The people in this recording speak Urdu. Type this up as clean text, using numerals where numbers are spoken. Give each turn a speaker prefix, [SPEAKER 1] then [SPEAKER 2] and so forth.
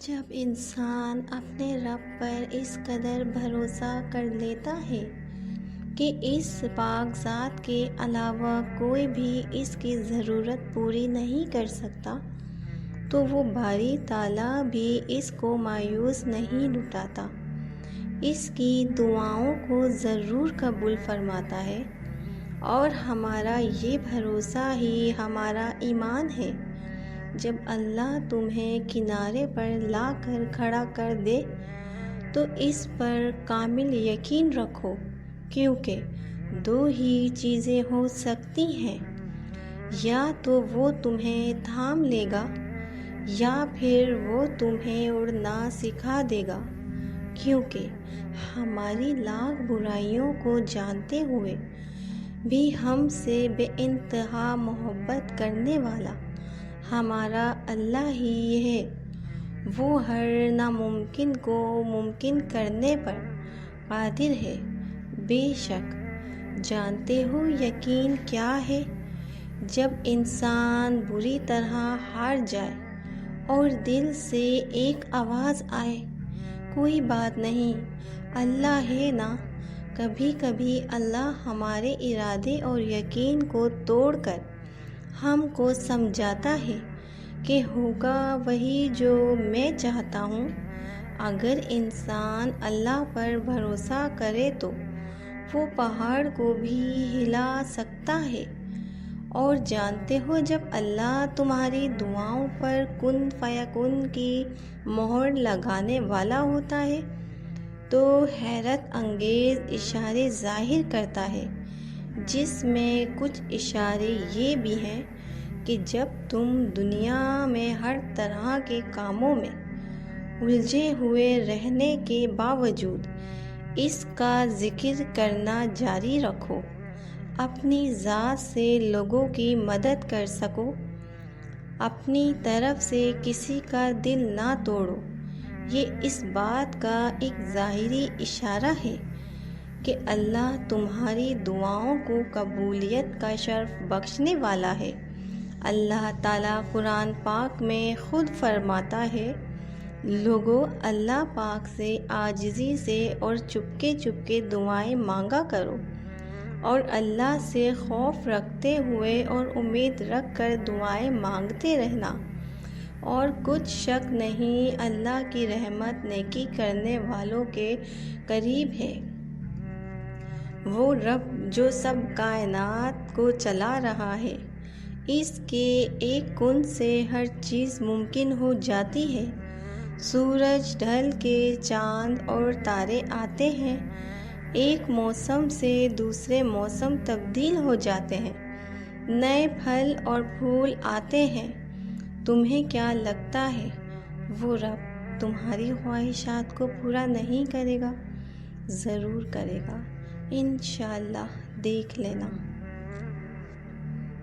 [SPEAKER 1] جب انسان اپنے رب پر اس قدر بھروسہ کر لیتا ہے کہ اس پاک ذات کے علاوہ کوئی بھی اس کی ضرورت پوری نہیں کر سکتا، تو وہ باری تعالیٰ بھی اس کو مایوس نہیں لٹاتا، اس کی دعاؤں کو ضرور قبول فرماتا ہے۔ اور ہمارا یہ بھروسہ ہی ہمارا ایمان ہے۔ جب اللہ تمہیں کنارے پر لا کر کھڑا کر دے تو اس پر کامل یقین رکھو، کیونکہ دو ہی چیزیں ہو سکتی ہیں، یا تو وہ تمہیں تھام لے گا یا پھر وہ تمہیں اڑنا سکھا دے گا، کیونکہ ہماری لاکھ برائیوں کو جانتے ہوئے بھی ہم سے بے انتہا محبت کرنے والا ہمارا اللہ ہی ہے۔ وہ ہر ناممکن کو ممکن کرنے پر قادر ہے۔ بے شک جانتے ہو یقین کیا ہے؟ جب انسان بری طرح ہار جائے اور دل سے ایک آواز آئے، کوئی بات نہیں، اللہ ہے نا۔ کبھی کبھی اللہ ہمارے ارادے اور یقین کو توڑ کر ہم کو سمجھاتا ہے کہ ہوگا وہی جو میں چاہتا ہوں۔ اگر انسان اللہ پر بھروسہ کرے تو وہ پہاڑ کو بھی ہلا سکتا ہے۔ اور جانتے ہو جب اللہ تمہاری دعاؤں پر کن فیکون کی مہر لگانے والا ہوتا ہے تو حیرت انگیز اشارے ظاہر کرتا ہے، جس میں کچھ اشارے یہ بھی ہیں کہ جب تم دنیا میں ہر طرح کے کاموں میں الجھے ہوئے رہنے کے باوجود اس کا ذکر کرنا جاری رکھو، اپنی ذات سے لوگوں کی مدد کر سکو، اپنی طرف سے کسی کا دل نہ توڑو، یہ اس بات کا ایک ظاہری اشارہ ہے کہ اللہ تمہاری دعاؤں کو قبولیت کا شرف بخشنے والا ہے۔ اللہ تعالیٰ قرآن پاک میں خود فرماتا ہے، لوگو اللہ پاک سے عاجزی سے اور چپکے چپکے دعائیں مانگا کرو، اور اللہ سے خوف رکھتے ہوئے اور امید رکھ کر دعائیں مانگتے رہنا، اور کچھ شک نہیں اللہ کی رحمت نیکی کرنے والوں کے قریب ہے۔ وہ رب جو سب کائنات کو چلا رہا ہے، اس کے ایک کن سے ہر چیز ممکن ہو جاتی ہے۔ سورج ڈھل کے چاند اور تارے آتے ہیں، ایک موسم سے دوسرے موسم تبدیل ہو جاتے ہیں، نئے پھل اور پھول آتے ہیں۔ تمہیں کیا لگتا ہے وہ رب تمہاری خواہشات کو پورا نہیں کرے گا؟ ضرور کرے گا، انشاءاللہ، دیکھ لینا۔